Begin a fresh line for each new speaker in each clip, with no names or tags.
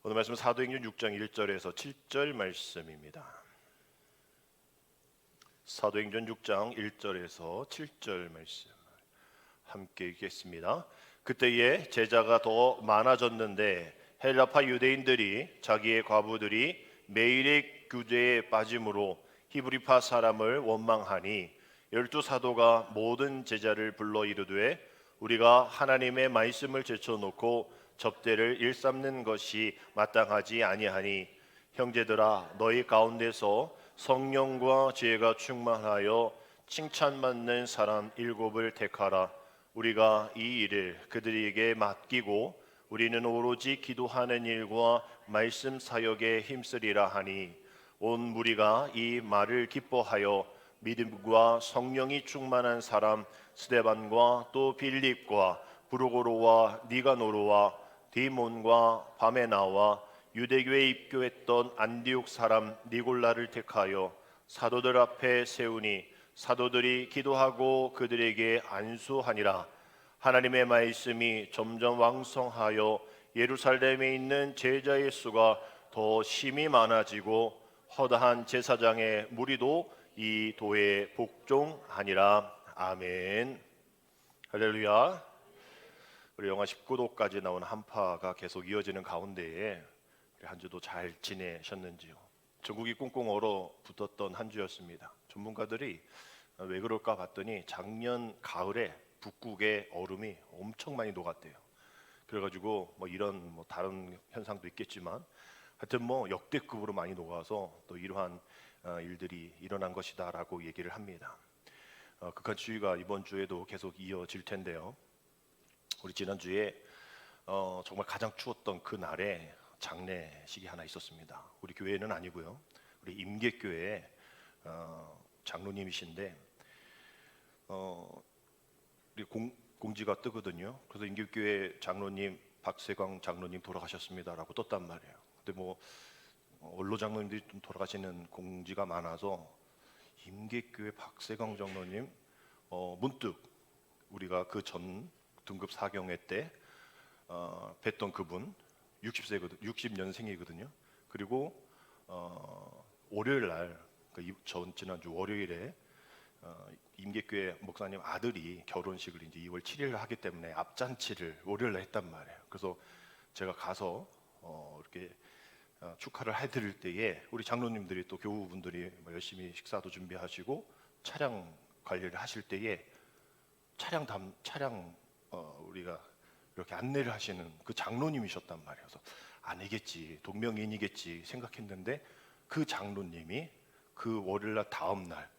오늘 말씀은 사도행전 6장 1절에서 7절 말씀입니다. 사도행전 6장 1절에서 7절 말씀 함께 읽겠습니다. 그때에 제자가 더 많아졌는데 헬라파 유대인들이 자기의 과부들이 매일의 규제에 빠짐으로 히브리파 사람을 원망하니 12사도가 모든 제자를 불러 이르되 우리가 하나님의 말씀을 제쳐놓고 접대를 일삼는 것이 마땅하지 아니하니 형제들아 너희 가운데서 성령과 지혜가 충만하여 칭찬받는 사람 7을 택하라. 우리가 이 일을 그들에게 맡기고 우리는 오로지 기도하는 일과 말씀 사역에 힘쓰리라 하니 온 무리가 이 말을 기뻐하여 믿음과 성령이 충만한 사람 스데반과 또 빌립과 브루고로와 니가노로와 디몬과 바메나와 유대교에 입교했던 안디옥 사람 니골라를 택하여 사도들 앞에 세우니 사도들이 기도하고 그들에게 안수하니라. 하나님의 말씀이 점점 왕성하여 예루살렘에 있는 제자의 수가 더 심히 많아지고 허다한 제사장의 무리도 이 도에 복종하니라. 아멘. 할렐루야. 우리 영하 19도까지 나온 한파가 계속 이어지는 가운데에 한 주도 잘 지내셨는지요? 전국이 꽁꽁 얼어붙었던 한 주였습니다. 전문가들이 왜 그럴까 봤더니 작년 가을에 북극에 얼음이 엄청 많이 녹았대요. 그래가지고 이런 다른 현상도 있겠지만 하여튼 역대급으로 많이 녹아서 또 이러한 일들이 일어난 것이다라고 얘기를 합니다. 극한 추위가 이번 주에도 계속 이어질 텐데요. 우리 지난주에 정말 가장 추웠던 그 날에 장례식이 하나 있었습니다. 우리 교회는 아니고요. 우리 임계교회 장로님이신데 우리 공지가 뜨거든요. 그래서 임계교회 장로님 박세광 장로님 돌아가셨습니다라고 떴단 말이에요. 근데 원로 장로님들이 좀 돌아가시는 공지가 많아서 임계교회 박세광 장로님 문득 우리가 그 전 등급 4경회 때 뵀던 그분 60년생이거든요. 그리고 월요일 날 지난주 월요일에 임계교회 목사님 아들이 결혼식을 이제 2월 7일 하기 때문에 앞잔치를 월요일 날 했단 말이에요. 그래서 제가 가서 이렇게 축하를 해드릴 때에 우리 장로님들이 또 교우분들이 열심히 식사도 준비하시고 차량 관리를 하실 때에 차량 우리가 이렇게 안내를 하시는 그 장로님이셨단 말이에요. 그래서 아니겠지, 동명이인이겠지 생각했는데 그 장로님이 그 월요일날 다음 날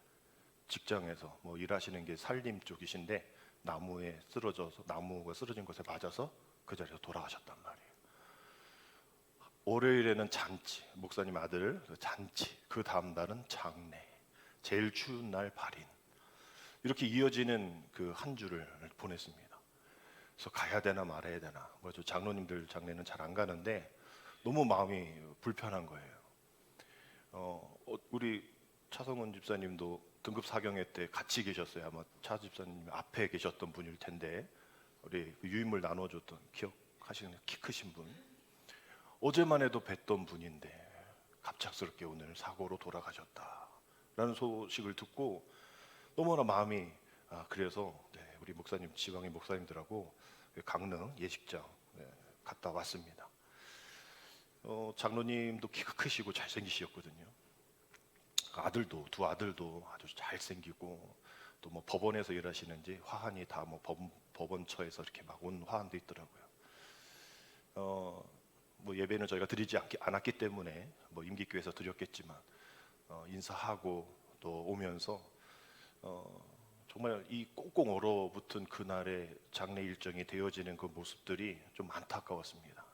직장에서 일하시는 게 산림 쪽이신데 나무가 쓰러진 것에 맞아서 그 자리에서 돌아가셨단 말이에요. 월요일에는 잔치, 목사님 아들 잔치, 그 다음 날은 장례, 제일 추운 날 발인, 이렇게 이어지는 그 한 주를 보냈습니다. 그래서 가야 되나 말아야 되나. 저 장로님들 장례는 잘 안 가는데 너무 마음이 불편한 거예요. 우리 차성원 집사님도 등급 4경회 때 같이 계셨어요. 아마 차 집사님 앞에 계셨던 분일 텐데 우리 유인물 나눠줬던 기억하시는 키 크신 분. 어제만 해도 뵀던 분인데 갑작스럽게 오늘 사고로 돌아가셨다라는 소식을 듣고 너무나 마음이 그래서 우리 목사님 지방의 목사님들하고 강릉 예식장 갔다 왔습니다. 장로님도 키가 크시고 잘생기셨거든요. 두 아들도 아주 잘생기고 또 법원에서 일하시는지 화환이 다 법원처에서 이렇게 막 온 화환도 있더라고요. 예배는 저희가 드리지 않았기 때문에 임기교회에서 드렸겠지만 인사하고 또 오면서 정말 이 꽁꽁 얼어붙은 그날의 장례 일정이 되어지는 그 모습들이 좀 안타까웠습니다.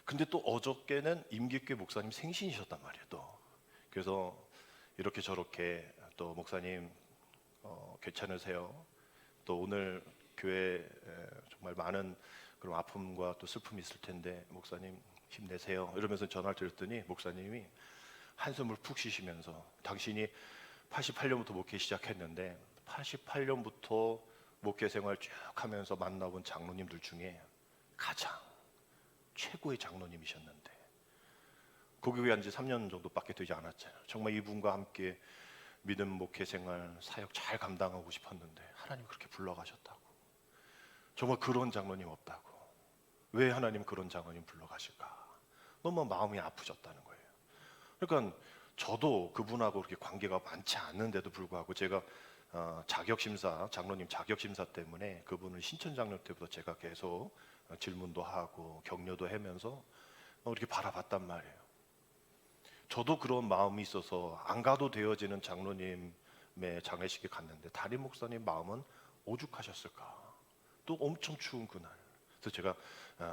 근데 또 어저께는 임기교회 목사님 생신이셨단 말이에요. 또 그래서 이렇게 저렇게 또 목사님 괜찮으세요? 또 오늘 교회에 정말 많은 그런 아픔과 또 슬픔이 있을 텐데 목사님 힘내세요 이러면서 전화를 드렸더니 목사님이 한숨을 푹 쉬시면서 당신이 88년부터 목회 시작했는데 88년부터 목회 생활 쭉 하면서 만나본 장로님들 중에 가장 최고의 장로님이셨는데 거기 한 지 3년 정도밖에 되지 않았잖아요. 정말 이분과 함께 믿음 목회 생활 사역 잘 감당하고 싶었는데 하나님 그렇게 불러가셨다고. 정말 그런 장로님 없다고. 왜 하나님 그런 장로님 불러가실까? 너무 마음이 아프셨다는 거예요. 그러니까 저도 그분하고 그렇게 관계가 많지 않은데도 불구하고 제가 자격심사, 장로님 자격심사 때문에 그분을 신천 장로 때부터 제가 계속 질문도 하고 격려도 하면서 이렇게 바라봤단 말이에요. 저도 그런 마음이 있어서 안 가도 되어지는 장로님의 장례식에 갔는데 담임 목사님 마음은 오죽하셨을까. 또 엄청 추운 그날. 그래서 제가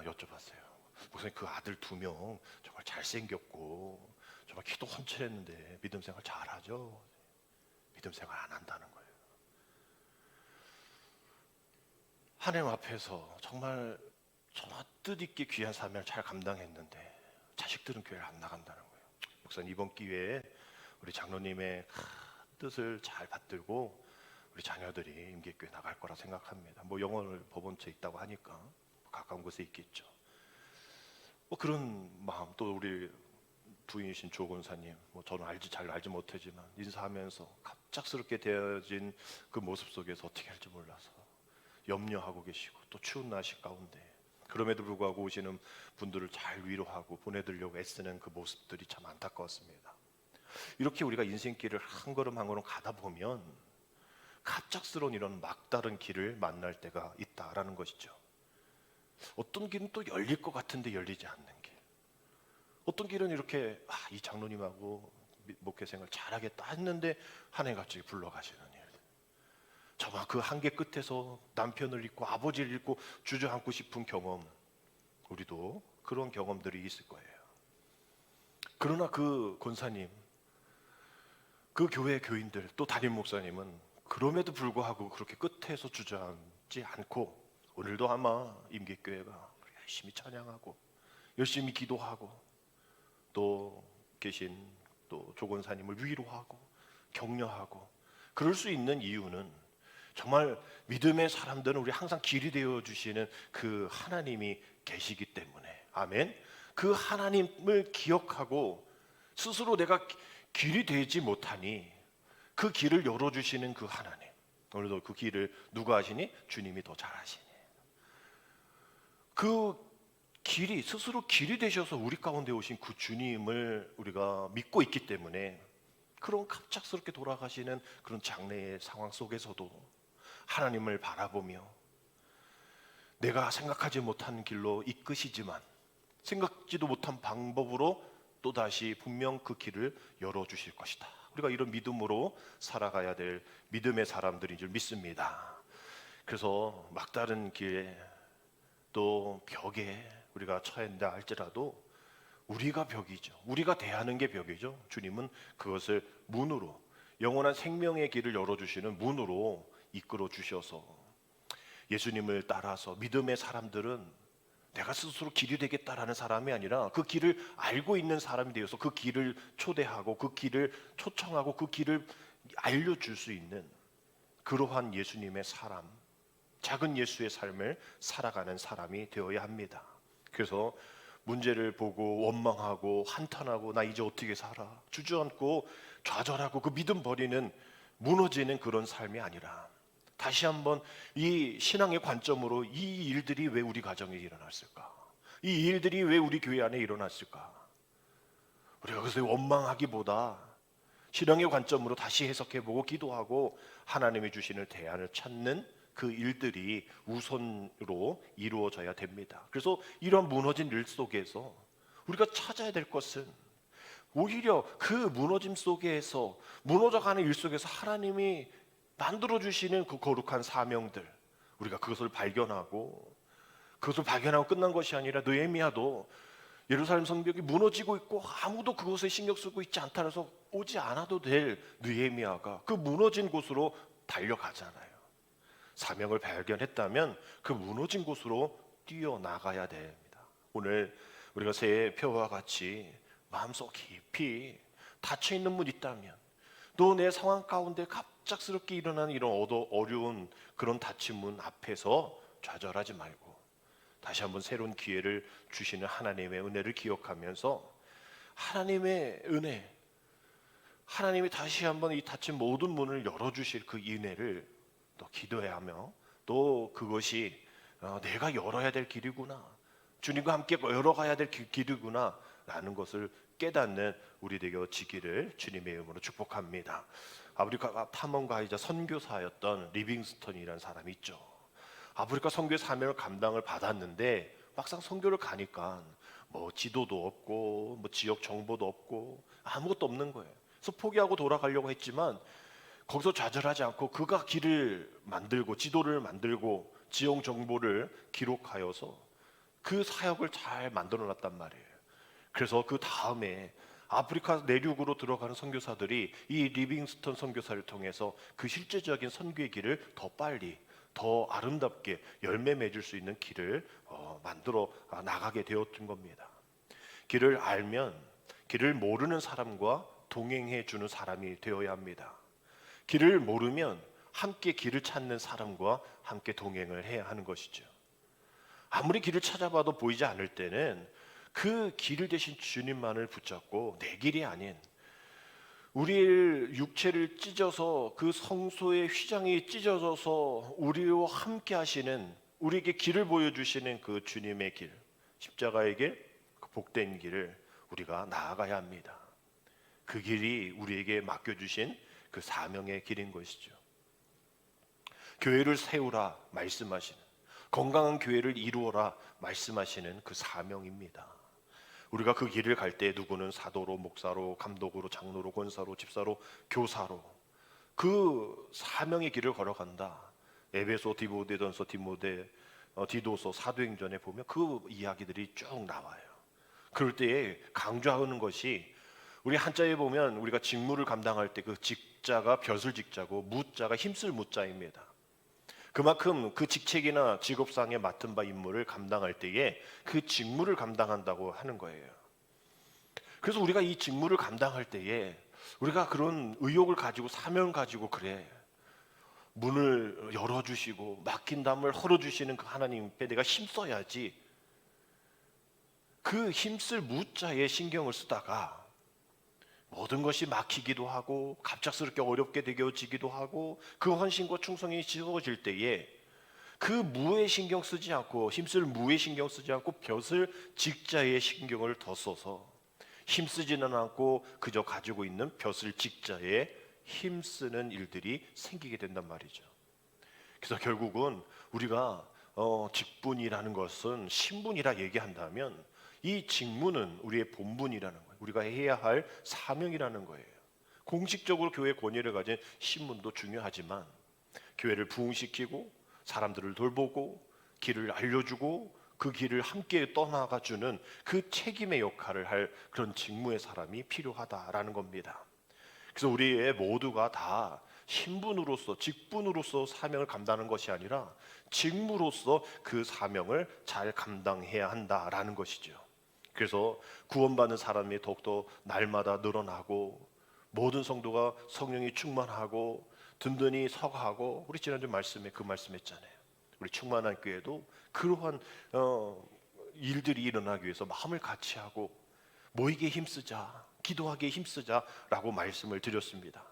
여쭤봤어요. 목사님 그 아들 2명 정말 잘생겼고 정말 기도 헌칠했는데 믿음 생활 잘하죠? 믿음 생활 안 한다는 거예요. 하나님 앞에서 정말 뜻있게 귀한 사명을 잘 감당했는데 자식들은 교회를 안 나간다는 거예요. 목사님 이번 기회에 우리 장로님의 뜻을 잘 받들고 우리 자녀들이 임계교회 나갈 거라 생각합니다. 뭐 영어를 법원처에 있다고 하니까 가까운 곳에 있겠죠. 뭐 그런 마음. 또 우리 부인이신 조 권사님, 뭐 저는 잘 알지 못하지만 인사하면서 갑작스럽게 되어진 그 모습 속에서 어떻게 할지 몰라서 염려하고 계시고 또 추운 날씨 가운데 그럼에도 불구하고 오시는 분들을 잘 위로하고 보내드리려고 애쓰는 그 모습들이 참 안타까웠습니다. 이렇게 우리가 인생길을 한 걸음 한 걸음 가다 보면 갑작스러운 이런 막다른 길을 만날 때가 있다라는 것이죠. 어떤 길은 또 열릴 것 같은데 열리지 않는 길. 어떤 길은 이렇게 이 장로님하고 목회 생활 잘하겠다 했는데 하나님 갑자기 불러가시는 일. 정말 그 한계 끝에서 남편을 잃고 아버지를 잃고 주저앉고 싶은 경험, 우리도 그런 경험들이 있을 거예요. 그러나 그 권사님, 그 교회 교인들, 또 담임 목사님은 그럼에도 불구하고 그렇게 끝에서 주저앉지 않고 오늘도 아마 임계교회가 열심히 찬양하고 열심히 기도하고 또 계신 또 조 권사님을 위로하고 격려하고 그럴 수 있는 이유는 정말 믿음의 사람들은 우리 항상 길이 되어 주시는 그 하나님이 계시기 때문에. 아멘. 그 하나님을 기억하고 스스로 내가 길이 되지 못하니 그 길을 열어주시는 그 하나님. 오늘도 그 길을 누가 하시니? 주님이 더 잘하시니. 그 길이 스스로 길이 되셔서 우리 가운데 오신 그 주님을 우리가 믿고 있기 때문에 그런 갑작스럽게 돌아가시는 그런 장래의 상황 속에서도 하나님을 바라보며 내가 생각하지 못한 길로 이끄시지만 생각지도 못한 방법으로 또다시 분명 그 길을 열어주실 것이다. 우리가 이런 믿음으로 살아가야 될 믿음의 사람들인 줄 믿습니다. 그래서 막다른 길에 또 벽에 우리가 처한다 할지라도 우리가 벽이죠. 우리가 대하는 게 벽이죠. 주님은 그것을 문으로 영원한 생명의 길을 열어주시는 문으로 이끌어 주셔서 예수님을 따라서 믿음의 사람들은 내가 스스로 길이 되겠다라는 사람이 아니라 그 길을 알고 있는 사람이 되어서 그 길을 초대하고 그 길을 초청하고 그 길을 알려줄 수 있는 그러한 예수님의 사람, 작은 예수의 삶을 살아가는 사람이 되어야 합니다. 그래서 문제를 보고 원망하고 한탄하고 나 이제 어떻게 살아 주저앉고 좌절하고 그 믿음 버리는 무너지는 그런 삶이 아니라 다시 한번 이 신앙의 관점으로 이 일들이 왜 우리 가정에 일어났을까? 이 일들이 왜 우리 교회 안에 일어났을까? 우리가 그것을 원망하기보다 신앙의 관점으로 다시 해석해보고 기도하고 하나님이 주시는 대안을 찾는 그 일들이 우선으로 이루어져야 됩니다. 그래서 이런 무너진 일 속에서 우리가 찾아야 될 것은 오히려 그 무너짐 속에서 무너져가는 일 속에서 하나님이 만들어주시는 그 거룩한 사명들 우리가 그것을 발견하고 끝난 것이 아니라 느헤미야도 예루살렘 성벽이 무너지고 있고 아무도 그것에 신경 쓰고 있지 않다 해서 오지 않아도 될 느헤미야가 그 무너진 곳으로 달려가잖아요. 사명을 발견했다면 그 무너진 곳으로 뛰어나가야 됩니다. 오늘 우리가 새해 표와 같이 마음속 깊이 닫혀있는 문 있다면 또 내 상황 가운데 갑작스럽게 일어나는 이런 어려운 그런 닫힌 문 앞에서 좌절하지 말고 다시 한번 새로운 기회를 주시는 하나님의 은혜를 기억하면서 하나님의 은혜, 하나님이 다시 한번 이 닫힌 모든 문을 열어주실 그 은혜를 또 기도해야 하며, 또 그것이 내가 열어야 될 길이구나, 주님과 함께 열어가야 될 길이구나 라는 것을 깨닫는 우리 되어지기를 주님의 이름으로 축복합니다. 아프리카 탐험가이자 선교사였던 리빙스턴이라는 사람이 있죠. 아프리카 선교의 사명을 감당을 받았는데 막상 선교를 가니까 뭐 지도도 없고 뭐 지역 정보도 없고 아무것도 없는 거예요. 그래서 포기하고 돌아가려고 했지만 거기서 좌절하지 않고 그가 길을 만들고 지도를 만들고 지역 정보를 기록하여서 그 사역을 잘 만들어 놨단 말이에요. 그래서 그 다음에 아프리카 내륙으로 들어가는 선교사들이 이 리빙스턴 선교사를 통해서 그 실제적인 선교의 길을 더 빨리 더 아름답게 열매 맺을 수 있는 길을 만들어 나가게 되었던 겁니다. 길을 알면 길을 모르는 사람과 동행해 주는 사람이 되어야 합니다. 길을 모르면 함께 길을 찾는 사람과 함께 동행을 해야 하는 것이죠. 아무리 길을 찾아봐도 보이지 않을 때는 그 길을 대신 주님만을 붙잡고 내 길이 아닌 우리의 육체를 찢어서 그 성소의 휘장이 찢어져서 우리와 함께 하시는, 우리에게 길을 보여주시는 그 주님의 길, 십자가의 길, 그 복된 길을 우리가 나아가야 합니다. 그 길이 우리에게 맡겨주신 그 사명의 길인 것이죠. 교회를 세우라 말씀하시는, 건강한 교회를 이루어라 말씀하시는 그 사명입니다. 우리가 그 길을 갈 때 누구는 사도로, 목사로, 감독으로, 장로로, 권사로, 집사로, 교사로 그 사명의 길을 걸어간다. 에베소, 디모데전서, 디도서, 사도행전에 보면 그 이야기들이 쭉 나와요. 그럴 때에 강조하는 것이, 우리 한자에 보면 우리가 직무를 감당할 때 그 직자가 벼슬 직자고 무자가 힘쓸 무자입니다. 그만큼 그 직책이나 직업상에 맡은 바 임무를 감당할 때에 그 직무를 감당한다고 하는 거예요. 그래서 우리가 이 직무를 감당할 때에 우리가 그런 의욕을 가지고 사명을 가지고, 그래, 문을 열어주시고 막힌 담을 헐어주시는 그 하나님께 내가 힘써야지, 그 힘쓸 무자에 신경을 쓰다가 모든 것이 막히기도 하고 갑작스럽게 어렵게 되어지기도 하고 그 헌신과 충성이 지워질 때에 그 무에 신경 쓰지 않고, 힘쓸 무에 신경 쓰지 않고 벼슬 직자에 신경을 더 써서 힘쓰지는 않고 그저 가지고 있는 벼슬 직자에 힘쓰는 일들이 생기게 된단 말이죠. 그래서 결국은 우리가 직분이라는 것은 신분이라 얘기한다면 이 직무는 우리의 본분이라는 거예요. 우리가 해야 할 사명이라는 거예요. 공식적으로 교회 권위를 가진 신분도 중요하지만 교회를 부흥시키고 사람들을 돌보고 길을 알려주고 그 길을 함께 떠나가주는 그 책임의 역할을 할 그런 직무의 사람이 필요하다라는 겁니다. 그래서 우리 모두가 다 신분으로서, 직분으로서 사명을 감당하는 것이 아니라 직무로서 그 사명을 잘 감당해야 한다라는 것이죠. 그래서 구원받는 사람이 더욱더 날마다 늘어나고 모든 성도가 성령이 충만하고 든든히 서가하고, 우리 지난주 말씀에 그 말씀했잖아요. 우리 충만한 교회도 그러한 일들이 일어나기 위해서 마음을 같이 하고 모이게 힘쓰자, 기도하기에 힘쓰자라고 말씀을 드렸습니다.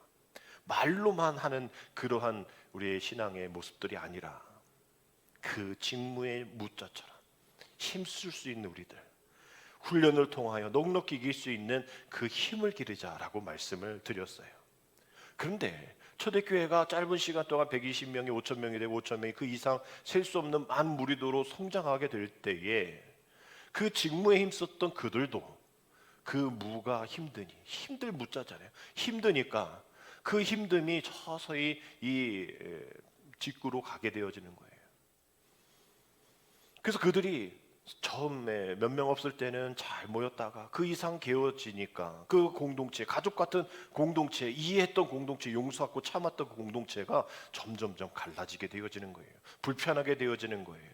말로만 하는 그러한 우리의 신앙의 모습들이 아니라 그 직무의 무자처럼 힘쓸 수 있는 우리들, 훈련을 통하여 넉넉히 이길 수 있는 그 힘을 기르자라고 말씀을 드렸어요. 그런데 초대교회가 짧은 시간 동안 120명이 5,000명이 되고 5,000명이 그 이상 셀 수 없는 많은 무리도로 성장하게 될 때에 그 직무에 힘썼던 그들도 그 무가 힘드니, 힘들 무자잖아요. 힘드니까 그 힘듦이 서서히 이 직구로 가게 되어지는 거예요. 그래서 그들이 처음에 몇 명 없을 때는 잘 모였다가 그 이상 개어지니까 그 공동체, 가족 같은 공동체, 이해했던 공동체, 용서하고 참았던 그 공동체가 점점점 갈라지게 되어지는 거예요. 불편하게 되어지는 거예요.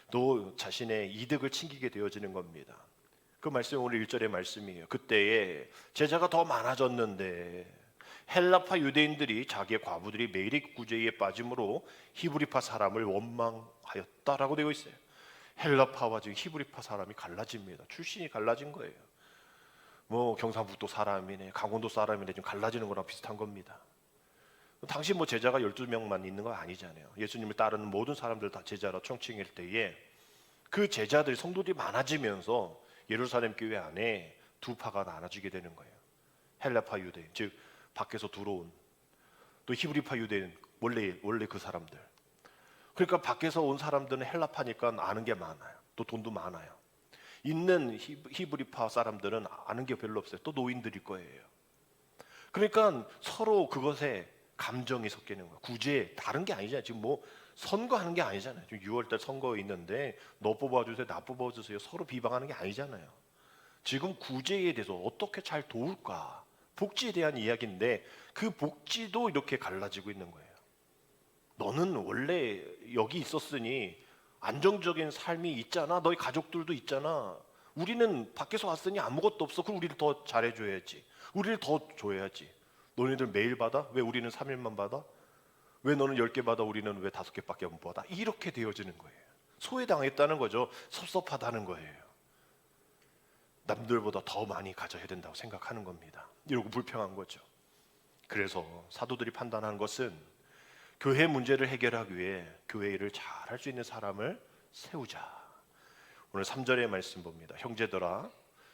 또 자신의 이득을 챙기게 되어지는 겁니다. 그 말씀이 오늘 1절의 말씀이에요. 그때에 제자가 더 많아졌는데 헬라파 유대인들이 자기의 과부들이 매일의 구제에 빠짐으로 히브리파 사람을 원망하였다라고 되어 있어요. 헬라파와 지금 히브리파 사람이 갈라집니다. 출신이 갈라진 거예요. 뭐 경상북도 사람이네, 강원도 사람이네, 좀 갈라지는 거랑 비슷한 겁니다. 당시 뭐 제자가 12명만 있는 거 아니잖아요. 예수님을 따르는 모든 사람들 다 제자로 총칭할 때에 그 제자들이, 성도들이 많아지면서 예루살렘 교회 안에 두 파가 나눠지게 되는 거예요. 헬라파 유대인, 즉 밖에서 들어온, 또 히브리파 유대인, 원래 그 사람들. 그러니까 밖에서 온 사람들은 헬라파니까 아는 게 많아요. 또 돈도 많아요. 있는 히브리파 사람들은 아는 게 별로 없어요. 또 노인들일 거예요. 그러니까 서로 그것에 감정이 섞이는 거예요. 구제, 다른 게 아니잖아요. 지금 뭐 선거하는 게 아니잖아요. 지금 6월달 선거 있는데 너 뽑아주세요, 나 뽑아주세요. 서로 비방하는 게 아니잖아요. 지금 구제에 대해서 어떻게 잘 도울까, 복지에 대한 이야기인데 그 복지도 이렇게 갈라지고 있는 거예요. 너는 원래 여기 있었으니 안정적인 삶이 있잖아. 너희 가족들도 있잖아. 우리는 밖에서 왔으니 아무것도 없어. 그럼 우리를 더 잘해줘야지. 우리를 더 줘야지. 너네들 매일 받아? 왜 우리는 3일만 받아? 왜 너는 10개 받아? 우리는 왜 5개밖에 못 받아? 이렇게 되어지는 거예요. 소외당했다는 거죠. 섭섭하다는 거예요. 남들보다 더 많이 가져야 된다고 생각하는 겁니다. 이러고 불평한 거죠. 그래서 사도들이 판단한 것은 교회 문제를 해결하기 위해 교회 일을 잘 할 수 있는 사람을 세우자. 오늘 3절의 말씀 봅니다. 형제들아,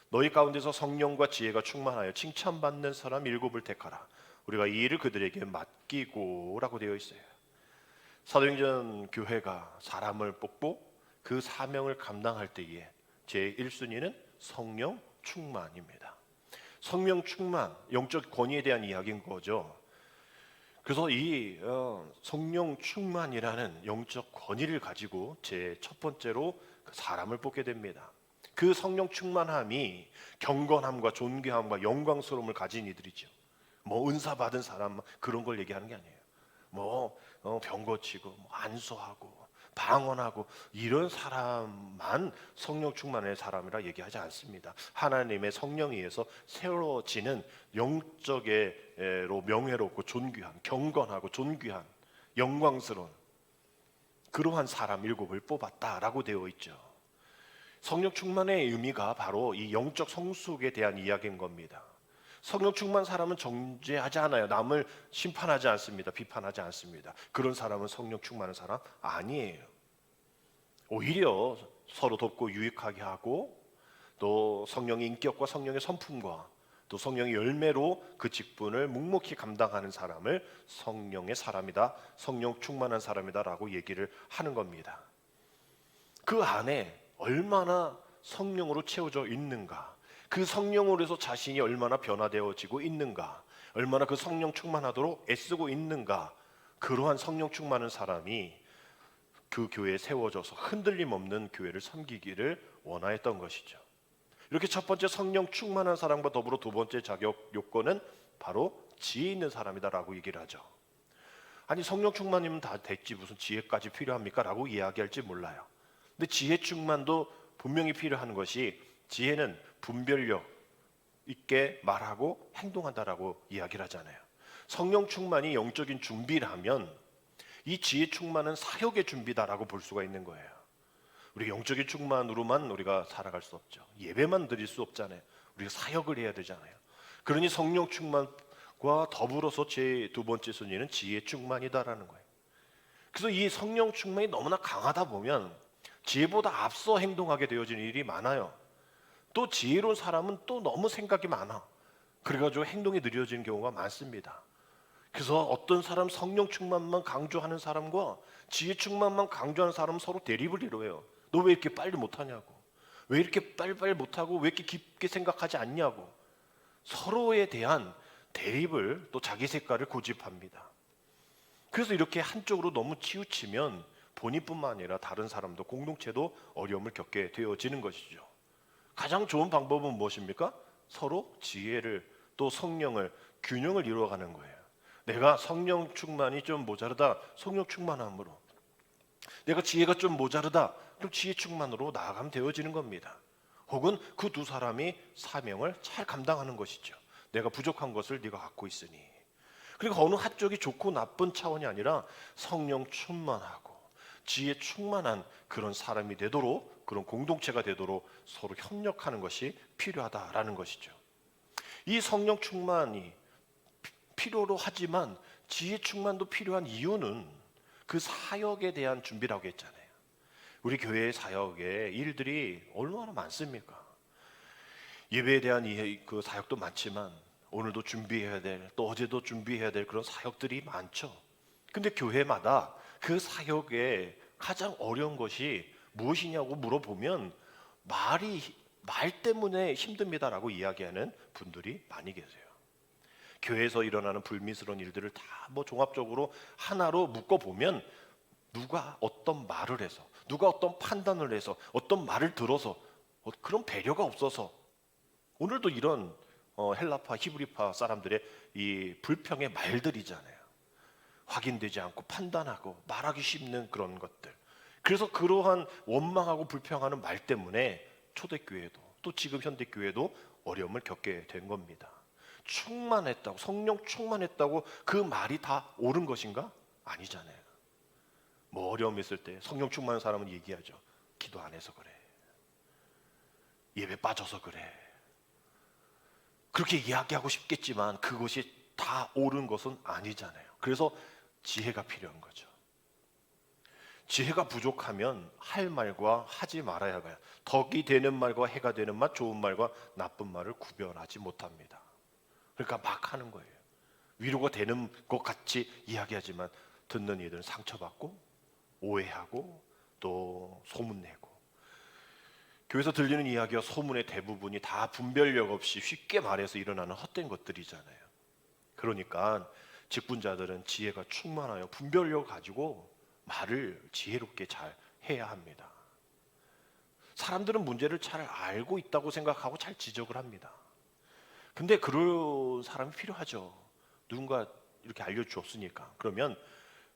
너희 가운데서 성령과 지혜가 충만하여 칭찬받는 사람 7을 택하라. 우리가 이 일을 그들에게 맡기고 라고 되어 있어요. 사도행전 교회가 사람을 뽑고 그 사명을 감당할 때에 제1순위는 성령 충만입니다. 성령 충만, 영적 권위에 대한 이야기인 거죠. 그래서 이 성령 충만이라는 영적 권위를 가지고 제 첫 번째로 사람을 뽑게 됩니다. 그 성령 충만함이 경건함과 존귀함과 영광스러움을 가진 이들이죠. 뭐 은사 받은 사람 그런 걸 얘기하는 게 아니에요. 뭐 병 고치고 뭐 안수하고 방언하고 이런 사람만 성령 충만의 사람이라 얘기하지 않습니다. 하나님의 성령에 의해서 세워지는 영적으로 명예롭고 존귀한, 경건하고 존귀한, 영광스러운 그러한 사람 7을 뽑았다라고 되어 있죠. 성령 충만의 의미가 바로 이 영적 성숙에 대한 이야기인 겁니다. 성령 충만 사람은 정죄하지 않아요. 남을 심판하지 않습니다. 비판하지 않습니다. 그런 사람은 성령 충만한 사람 아니에요. 오히려 서로 돕고 유익하게 하고 또 성령의 인격과 성령의 성품과 또 성령의 열매로 그 직분을 묵묵히 감당하는 사람을 성령의 사람이다, 성령 충만한 사람이다라고 얘기를 하는 겁니다. 그 안에 얼마나 성령으로 채워져 있는가, 그 성령으로 해서 자신이 얼마나 변화되어지고 있는가, 얼마나 그 성령 충만하도록 애쓰고 있는가, 그러한 성령 충만한 사람이 그 교회에 세워져서 흔들림 없는 교회를 섬기기를 원하였던 것이죠. 이렇게 첫 번째 성령 충만한 사람과 더불어 두 번째 자격 요건은 바로 지혜 있는 사람이다라고 얘기를 하죠. 아니 성령 충만이면 다 됐지 무슨 지혜까지 필요합니까? 라고 이야기할지 몰라요. 근데 지혜 충만도 분명히 필요한 것이, 지혜는 분별력 있게 말하고 행동한다라고 이야기를 하잖아요. 성령 충만이 영적인 준비라면 이 지혜 충만은 사역의 준비다라고 볼 수가 있는 거예요. 우리 영적인 충만으로만 우리가 살아갈 수 없죠. 예배만 드릴 수 없잖아요. 우리가 사역을 해야 되잖아요. 그러니 성령 충만과 더불어서 제 두 번째 순위는 지혜 충만이다라는 거예요. 그래서 이 성령 충만이 너무나 강하다 보면 지혜보다 앞서 행동하게 되어지는 일이 많아요. 또 지혜로운 사람은 또 너무 생각이 많아. 그래가지고 행동이 느려지는 경우가 많습니다. 그래서 어떤 사람 성령 충만만 강조하는 사람과 지혜 충만만 강조하는 사람은 서로 대립을 이루어요. 너 왜 이렇게 빨리 못하냐고, 왜 이렇게 빨리빨리 못하고 왜 이렇게 깊게 생각하지 않냐고, 서로에 대한 대립을 또 자기 색깔을 고집합니다. 그래서 이렇게 한쪽으로 너무 치우치면 본인뿐만 아니라 다른 사람도, 공동체도 어려움을 겪게 되어지는 것이죠. 가장 좋은 방법은 무엇입니까? 서로 지혜를 또 성령을 균형을 이루어가는 거예요. 내가 성령 충만이 좀 모자르다, 성령 충만함으로. 내가 지혜가 좀 모자르다, 그럼 지혜 충만으로 나아가면 되어지는 겁니다. 혹은 그 두 사람이 사명을 잘 감당하는 것이죠. 내가 부족한 것을 네가 갖고 있으니. 그리고 어느 한쪽이 좋고 나쁜 차원이 아니라 성령 충만하고 지혜 충만한 그런 사람이 되도록 그런 공동체가 되도록 서로 협력하는 것이 필요하다라는 것이죠. 이 성령 충만이 필요로 하지만 지혜 충만도 필요한 이유는 그 사역에 대한 준비라고 했잖아요. 우리 교회의 사역에 일들이 얼마나 많습니까? 예배에 대한 그 사역도 많지만 오늘도 준비해야 될, 또 어제도 준비해야 될 그런 사역들이 많죠. 근데 교회마다 그 사역에 가장 어려운 것이 무엇이냐고 물어보면 말 때문에 힘듭니다라고 이야기하는 분들이 많이 계세요. 교회에서 일어나는 불미스러운 일들을 다 종합적으로 하나로 묶어보면 누가 어떤 말을 해서, 누가 어떤 판단을 해서, 어떤 말을 들어서, 그런 배려가 없어서 오늘도 이런 헬라파, 히브리파 사람들의 이 불평의 말들이잖아요. 확인되지 않고 판단하고 말하기 쉽는 그런 것들. 그래서 그러한 원망하고 불평하는 말 때문에 초대교회도 또 지금 현대교회도 어려움을 겪게 된 겁니다. 충만했다고, 성령 충만했다고 그 말이 다 옳은 것인가? 아니잖아요. 뭐 어려움 있을 때 성령 충만한 사람은 얘기하죠. 기도 안 해서 그래. 예배 빠져서 그래. 그렇게 이야기하고 싶겠지만 그것이 다 옳은 것은 아니잖아요. 그래서 지혜가 필요한 거죠. 지혜가 부족하면 할 말과 하지 말아야 해요. 덕이 되는 말과 해가 되는 말, 좋은 말과 나쁜 말을 구별하지 못합니다. 그러니까 막 하는 거예요. 위로가 되는 것 같이 이야기하지만 듣는 이들은 상처받고 오해하고 또 소문내고. 교회에서 들리는 이야기와 소문의 대부분이 다 분별력 없이 쉽게 말해서 일어나는 헛된 것들이잖아요. 그러니까 직분자들은 지혜가 충만하여 분별력 가지고 말을 지혜롭게 잘 해야 합니다. 사람들은 문제를 잘 알고 있다고 생각하고 잘 지적을 합니다. 근데 그런 사람이 필요하죠. 누군가 이렇게 알려주었으니까. 그러면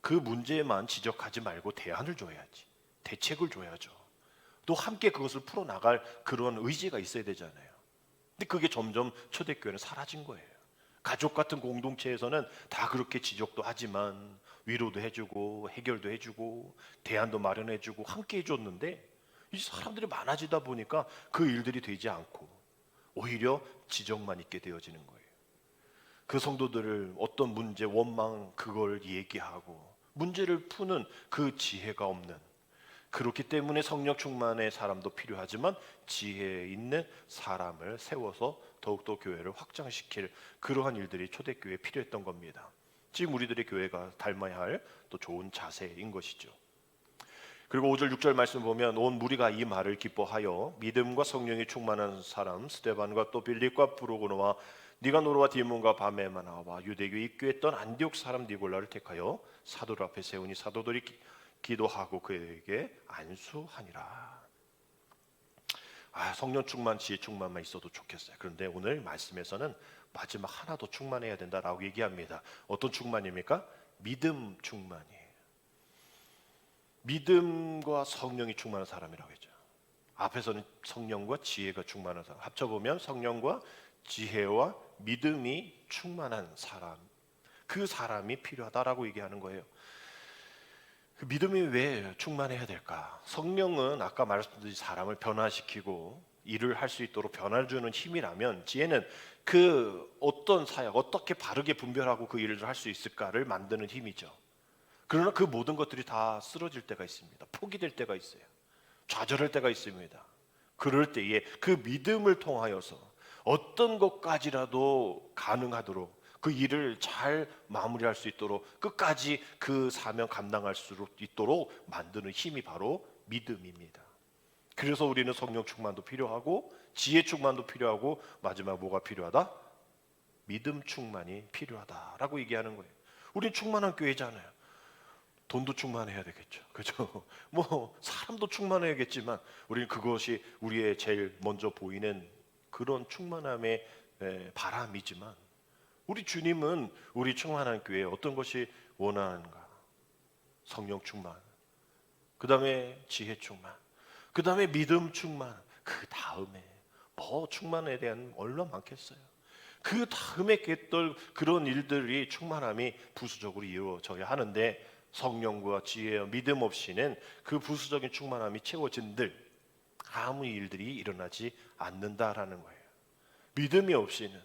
그 문제만 지적하지 말고 대안을 줘야지. 대책을 줘야죠. 또 함께 그것을 풀어나갈 그런 의지가 있어야 되잖아요. 근데 그게 점점 초대교회는 사라진 거예요. 가족 같은 공동체에서는 다 그렇게 지적도 하지만 위로도 해주고 해결도 해주고 대안도 마련해주고 함께 해줬는데 이 사람들이 많아지다 보니까 그 일들이 되지 않고 오히려 지적만 있게 되어지는 거예요. 그 성도들을 어떤 문제, 원망 그걸 얘기하고 문제를 푸는 그 지혜가 없는, 그렇기 때문에 성령 충만의 사람도 필요하지만 지혜 있는 사람을 세워서 더욱더 교회를 확장시킬 그러한 일들이 초대교회에 필요했던 겁니다. 지금 우리들의 교회가 닮아야 할 또 좋은 자세인 것이죠. 그리고 5절 6절 말씀 보면 온 무리가 이 말을 기뻐하여 믿음과 성령이 충만한 사람 스데반과 또 빌립과 브루고노와 니가노르와 디몬과 바메마나와 유대교에 입교했던 안디옥 사람 니골라를 택하여 사도들 앞에 세우니 사도들이 기도하고 그에게 안수하니라. 성령 충만, 지혜 충만만 있어도 좋겠어요. 그런데 오늘 말씀에서는 마지막 하나 더 충만해야 된다라고 얘기합니다. 어떤 충만입니까? 믿음 충만이에요. 믿음과 성령이 충만한 사람이라고 했죠. 앞에서는 성령과 지혜가 충만한 사람, 합쳐보면 성령과 지혜와 믿음이 충만한 사람, 그 사람이 필요하다라고 얘기하는 거예요. 그 믿음이 왜 충만해야 될까? 성령은 아까 말씀드린 사람을 변화시키고 일을 할 수 있도록 변화를 주는 힘이라면 지혜는 그 어떤 사역, 어떻게 바르게 분별하고 그 일을 할 수 있을까를 만드는 힘이죠. 그러나 그 모든 것들이 다 쓰러질 때가 있습니다. 포기될 때가 있어요. 좌절할 때가 있습니다. 그럴 때에 그 믿음을 통하여서 어떤 것까지라도 가능하도록 그 일을 잘 마무리할 수 있도록 끝까지 그 사명 감당할 수 있도록 만드는 힘이 바로 믿음입니다. 그래서 우리는 성령 충만도 필요하고 지혜 충만도 필요하고 마지막 뭐가 필요하다? 믿음 충만이 필요하다라고 얘기하는 거예요. 우린 충만한 교회잖아요. 돈도 충만해야 되겠죠. 그렇죠? 사람도 충만해야겠지만 우리는 그것이 우리의 제일 먼저 보이는 그런 충만함의 바람이지만 우리 주님은 우리 충만한 교회에 어떤 것이 원하는가? 성령 충만, 그 다음에 지혜 충만, 그 다음에 믿음 충만, 그 다음에 충만에 대한 얼마나 많겠어요. 그 다음에 깼던 그런 일들이 충만함이 부수적으로 이루어져야 하는데 성령과 지혜와 믿음 없이는 그 부수적인 충만함이 채워진들 아무 일들이 일어나지 않는다라는 거예요. 믿음이 없이는,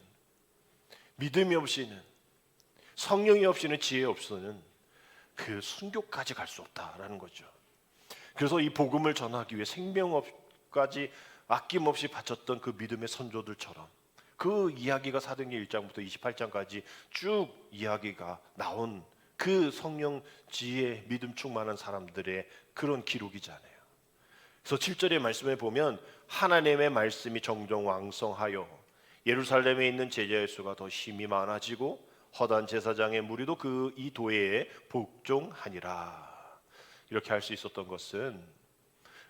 성령이 없이는, 지혜 없이는 그 순교까지 갈 수 없다라는 거죠. 그래서 이 복음을 전하기 위해 생명까지 아낌없이 바쳤던 그 믿음의 선조들처럼, 그 이야기가 사도행전 1장부터 28장까지 쭉 이야기가 나온 그 성령, 지혜, 믿음 충만한 사람들의 그런 기록이잖아요. 그래서 7절의 말씀에 보면 하나님의 말씀이 점점 왕성하여 예루살렘에 있는 제자의 수가 더 심히 많아지고 허다한 제사장의 무리도 그 이 도회에 복종하니라. 이렇게 할 수 있었던 것은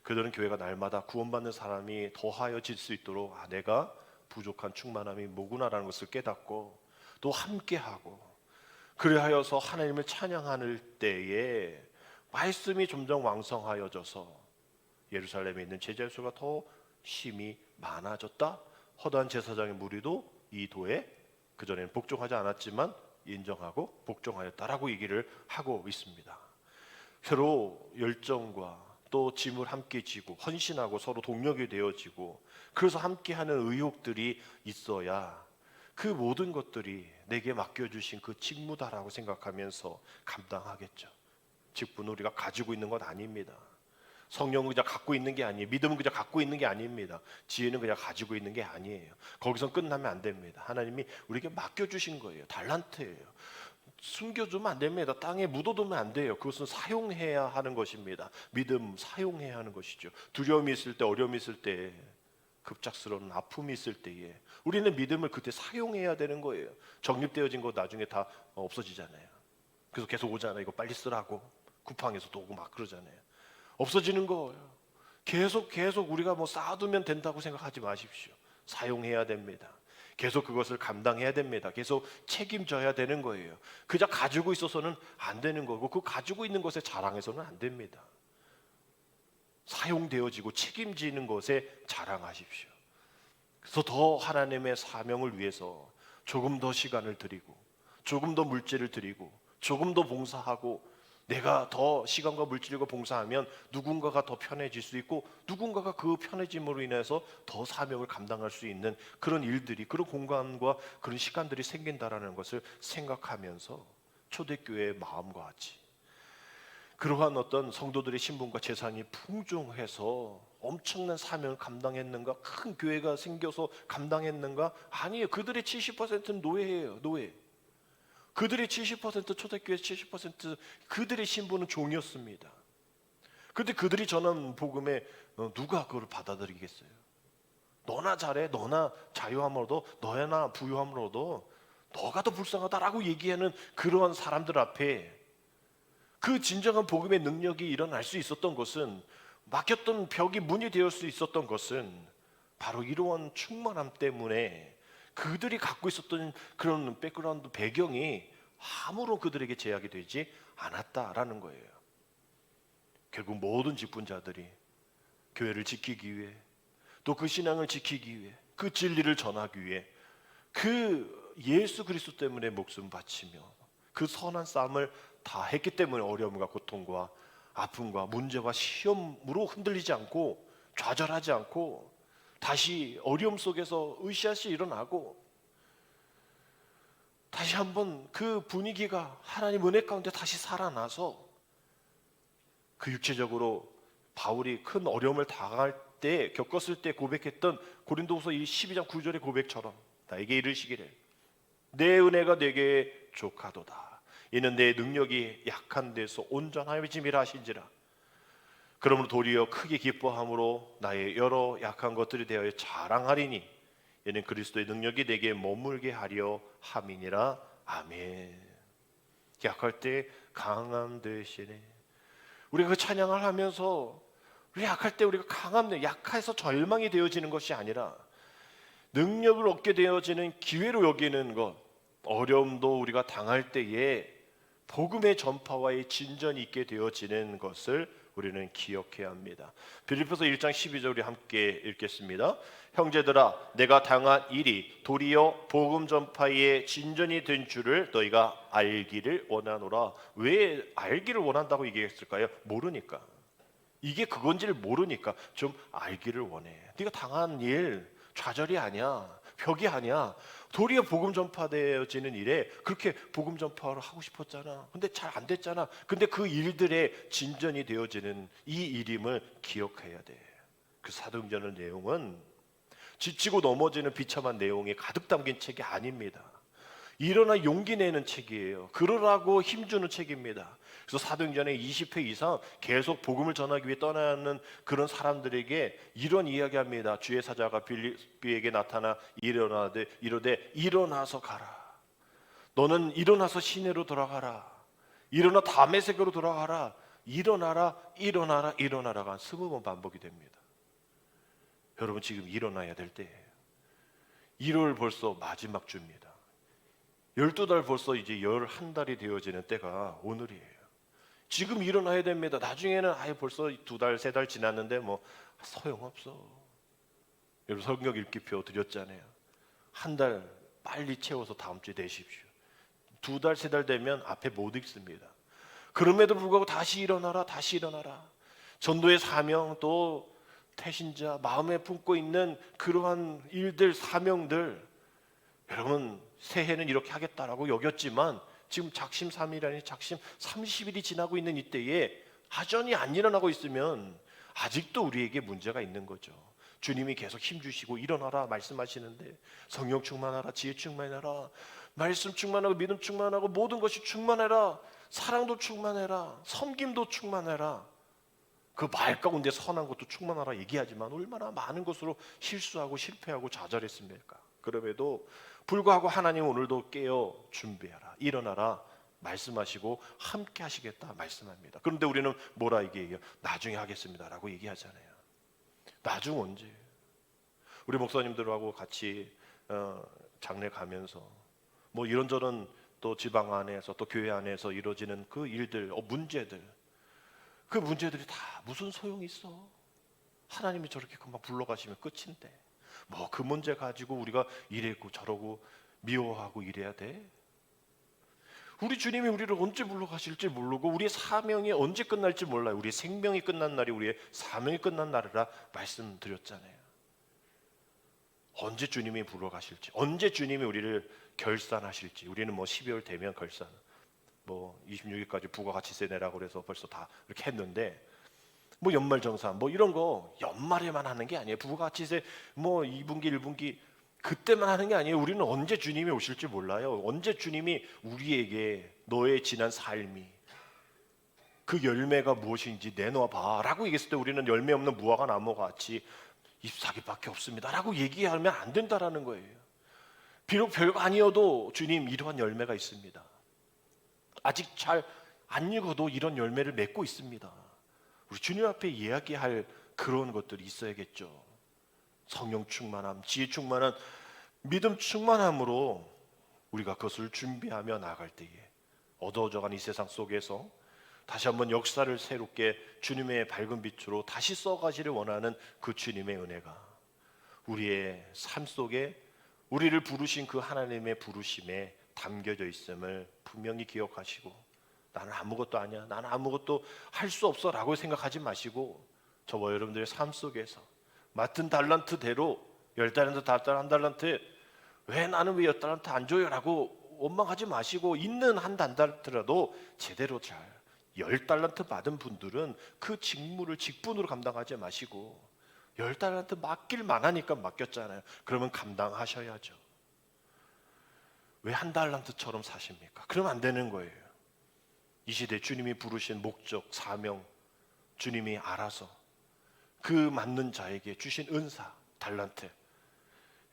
그들은 교회가 날마다 구원받는 사람이 더하여질 수 있도록 내가 부족한 충만함이 뭐구나라는 것을 깨닫고 또 함께하고, 그래하여서 하나님을 찬양하는 때에 말씀이 점점 왕성하여져서 예루살렘에 있는 제자의 수가 더 심히 많아졌다. 허다한 제사장의 무리도 이 도에 그전에는 복종하지 않았지만 인정하고 복종하였다라고 얘기를 하고 있습니다. 서로 열정과 또 짐을 함께 지고 헌신하고 서로 동력이 되어지고, 그래서 함께하는 의욕들이 있어야 그 모든 것들이 내게 맡겨주신 그 직무다라고 생각하면서 감당하겠죠. 직분은 우리가 가지고 있는 것 아닙니다. 성령은 그냥 갖고 있는 게 아니에요. 믿음은 그냥 갖고 있는 게 아닙니다. 지혜는 그냥 가지고 있는 게 아니에요. 거기서 끝나면 안 됩니다. 하나님이 우리에게 맡겨주신 거예요. 달란트예요. 숨겨두면 안 됩니다. 땅에 묻어두면 안 돼요. 그것은 사용해야 하는 것입니다. 믿음 사용해야 하는 것이죠. 두려움이 있을 때, 어려움이 있을 때, 급작스러운 아픔이 있을 때에 우리는 믿음을 그때 사용해야 되는 거예요. 적립되어진 거 나중에 다 없어지잖아요. 그래서 계속 오잖아요. 이거 빨리 쓰라고. 쿠팡에서도 오고 막 그러잖아요. 없어지는 거예요. 계속 우리가 쌓아두면 된다고 생각하지 마십시오. 사용해야 됩니다. 계속 그것을 감당해야 됩니다. 계속 책임져야 되는 거예요. 그저 가지고 있어서는 안 되는 거고, 그 가지고 있는 것에 자랑해서는 안 됩니다. 사용되어지고 책임지는 것에 자랑하십시오. 그래서 더 하나님의 사명을 위해서 조금 더 시간을 드리고, 조금 더 물질을 드리고, 조금 더 봉사하고, 내가 더 시간과 물질과 봉사하면 누군가가 더 편해질 수 있고, 누군가가 그 편해짐으로 인해서 더 사명을 감당할 수 있는 그런 일들이, 그런 공간과 그런 시간들이 생긴다라는 것을 생각하면서 초대교회의 마음과 같이 그러한 어떤 성도들의 신분과 재산이 풍족해서 엄청난 사명을 감당했는가? 큰 교회가 생겨서 감당했는가? 아니에요. 그들의 70%는 노예예요. 노예. 그들의 70%, 초대교회 70% 그들의 신분은 종이었습니다. 그런데 그들이 전한 복음에 누가 그걸 받아들이겠어요? 너나 잘해, 너나 자유함으로도, 너나 부유함으로도 너가 더 불쌍하다라고 얘기하는 그러한 사람들 앞에 그 진정한 복음의 능력이 일어날 수 있었던 것은, 막혔던 벽이 문이 되어 수 있었던 것은 바로 이러한 충만함 때문에 그들이 갖고 있었던 그런 백그라운드, 배경이 아무런 그들에게 제약이 되지 않았다라는 거예요. 결국 모든 직분자들이 교회를 지키기 위해, 또 그 신앙을 지키기 위해, 그 진리를 전하기 위해 그 예수 그리스도 때문에 목숨 바치며 그 선한 싸움을 다 했기 때문에 어려움과 고통과 아픔과 문제와 시험으로 흔들리지 않고, 좌절하지 않고, 다시 어려움 속에서 으쌰으쌰 일어나고, 다시 한번 그 분위기가 하나님 은혜 가운데 다시 살아나서, 그 육체적으로 바울이 큰 어려움을 당할 때, 겪었을 때 고백했던 고린도후서 12장 9절의 고백처럼 나에게 이르시기를 내 은혜가 내게 족하도다. 이는 내 능력이 약한 데서 온전하여짐이라 하신지라. 그러므로 도리어 크게 기뻐함으로 나의 여러 약한 것들이 대하여 자랑하리니 이는 그리스도의 능력이 내게 머물게 하려 함이니라. 아멘. 약할 때 강함 되시네. 우리가 그 찬양을 하면서 우리 약할 때 우리가 강함, 약해서 절망이 되어지는 것이 아니라 능력을 얻게 되어지는 기회로 여기는 것, 어려움도 우리가 당할 때에 복음의 전파와의 진전이 있게 되어지는 것을 우리는 기억해야 합니다. 빌립보서 1장 12절 우리 함께 읽겠습니다. 형제들아, 내가 당한 일이 도리어 복음 전파의 진전이 된 줄을 너희가 알기를 원하노라. 왜 알기를 원한다고 얘기했을까요? 모르니까. 이게 그건지를 모르니까 좀 알기를 원해. 네가 당한 일 좌절이 아니야, 벽이 아니야. 도리어 복음 전파되어지는 일에 그렇게 복음 전파를 하고 싶었잖아. 근데 잘 안 됐잖아. 근데 그 일들의 진전이 되어지는 이 일임을 기억해야 돼. 그 사도행전의 내용은 지치고 넘어지는 비참한 내용이 가득 담긴 책이 아닙니다. 일어나 용기 내는 책이에요. 그러라고 힘주는 책입니다. 그래서 사도행전에 20회 이상 계속 복음을 전하기 위해 떠나는 그런 사람들에게 이런 이야기합니다. 주의 사자가 빌립비에게 나타나 이르되 일어나서 가라. 너는 일어나서 시내로 돌아가라. 일어나 다메섹으로 돌아가라. 일어나라, 일어나라, 일어나라가 20번 반복이 됩니다. 여러분 지금 일어나야 될 때예요. 1월 벌써 마지막 주입니다. 12달 벌써 이제 11달이 되어지는 때가 오늘이에요. 지금 일어나야 됩니다. 나중에는 벌써 2달, 3달 지났는데 뭐 소용없어. 여러분 성경 읽기표 드렸잖아요. 한 달 빨리 채워서 다음 주에 내십시오. 2달, 3달 되면 앞에 못 읽습니다. 그럼에도 불구하고 다시 일어나라, 다시 일어나라. 전도의 사명, 또 태신자, 마음에 품고 있는 그러한 일들, 사명들, 여러분 새해는 이렇게 하겠다라고 여겼지만 지금 작심 3일 아니 작심 30일이 지나고 있는 이때에 하전이 안 일어나고 있으면 아직도 우리에게 문제가 있는 거죠. 주님이 계속 힘주시고 일어나라 말씀하시는데 성령 충만하라, 지혜 충만하라, 말씀 충만하고 믿음 충만하고 모든 것이 충만해라, 사랑도 충만해라, 섬김도 충만해라. 그 말 가운데 선한 것도 충만하라 얘기하지만 얼마나 많은 것으로 실수하고 실패하고 좌절했습니까? 그럼에도 불구하고 하나님 오늘도 깨어 준비하라, 일어나라 말씀하시고 함께 하시겠다 말씀합니다. 그런데 우리는 뭐라 얘기해요? 나중에 하겠습니다라고 얘기하잖아요. 나중 언제? 우리 목사님들하고 같이 장례 가면서 뭐 이런저런 또 지방 안에서 또 교회 안에서 이루어지는 그 일들, 문제들, 그 문제들이 다 무슨 소용이 있어? 하나님이 저렇게 금방 불러가시면 끝인데 뭐 그 문제 가지고 우리가 이래고 저러고 미워하고 이래야 돼? 우리 주님이 우리를 언제 불러가실지 모르고 우리의 사명이 언제 끝날지 몰라요. 우리의 생명이 끝난 날이 우리의 사명이 끝난 날이라 말씀드렸잖아요. 언제 주님이 불러가실지, 언제 주님이 우리를 결산하실지. 우리는 뭐 12월 되면 결산, 뭐 26일까지 부가가치세 내라고 그래서 벌써 다 이렇게 했는데 뭐 연말정산 뭐 이런 거 연말에만 하는 게 아니에요. 부가가치세 뭐 2분기 1분기 그때만 하는 게 아니에요. 우리는 언제 주님이 오실지 몰라요. 언제 주님이 우리에게 너의 지난 삶이 그 열매가 무엇인지 내놔봐 라고 얘기했을 때 우리는 열매 없는 무화과 나무와 같이 잎사귀밖에 없습니다 라고 얘기하면 안 된다라는 거예요. 비록 별거 아니어도 주님 이러한 열매가 있습니다. 아직 잘 안 익어도 이런 열매를 맺고 있습니다. 우리 주님 앞에 이야기할 그런 것들이 있어야겠죠. 성령 충만함, 지혜 충만한 믿음 충만함으로 우리가 그것을 준비하며 나아갈 때에 어두워져간 이 세상 속에서 다시 한번 역사를 새롭게 주님의 밝은 빛으로 다시 써가시를 원하는 그 주님의 은혜가 우리의 삶 속에 우리를 부르신 그 하나님의 부르심에 담겨져 있음을 분명히 기억하시고, 나는 아무것도 아니야, 나는 아무것도 할 수 없어 라고 생각하지 마시고 저와 여러분들의 삶 속에서 맡은 달란트대로 10달란트, 1달란트 왜 나는 왜 10달란트 안 줘요 라고 원망하지 마시고 있는 한 달란트라도 제대로 잘 10달란트 받은 분들은 그 직무를 직분으로 감당하지 마시고 10달란트 맡길 만하니까 맡겼잖아요. 그러면 감당하셔야죠. 왜 한 달란트처럼 사십니까? 그러면 안 되는 거예요. 이 시대 주님이 부르신 목적, 사명 주님이 알아서 그 맞는 자에게 주신 은사, 달란트,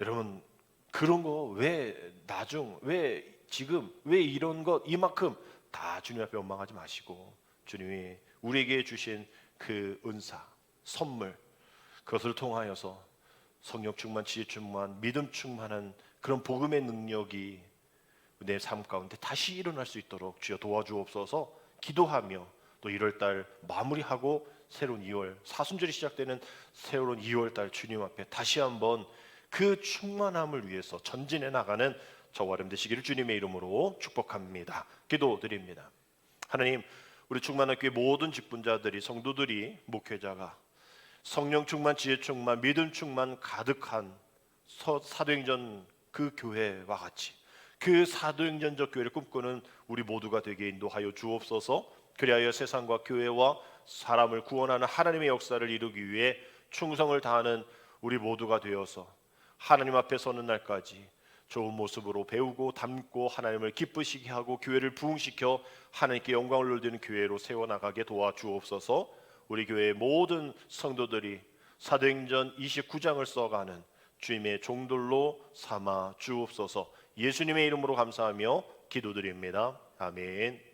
여러분 그런 거 왜 나중, 왜 지금, 왜 이런 것 이만큼 다 주님 앞에 원망하지 마시고 주님이 우리에게 주신 그 은사, 선물, 그것을 통하여서 성령 충만, 지혜 충만, 믿음 충만한 그런 복음의 능력이 내 삶 가운데 다시 일어날 수 있도록 주여 도와주옵소서 기도하며 또 1월달 마무리하고 새로운 2월 사순절이 시작되는 새로운 2월달 주님 앞에 다시 한번 그 충만함을 위해서 전진해 나가는 저와 여러분 되시기를 주님의 이름으로 축복합니다. 기도드립니다. 하나님, 우리 충만한 교회 모든 직분자들이, 성도들이, 목회자가 성령 충만, 지혜 충만, 믿음 충만 가득한 사도행전 그 교회와 같이 그 사도행전적 교회를 꿈꾸는 우리 모두가 되게 인도하여 주옵소서. 그리하여 세상과 교회와 사람을 구원하는 하나님의 역사를 이루기 위해 충성을 다하는 우리 모두가 되어서 하나님 앞에 서는 날까지 좋은 모습으로 배우고 담고 하나님을 기쁘시게 하고 교회를 부흥시켜 하나님께 영광을 돌리는 교회로 세워나가게 도와주옵소서. 우리 교회의 모든 성도들이 사도행전 29장을 써가는 주님의 종들로 삼아 주옵소서. 예수님의 이름으로 감사하며 기도드립니다. 아멘.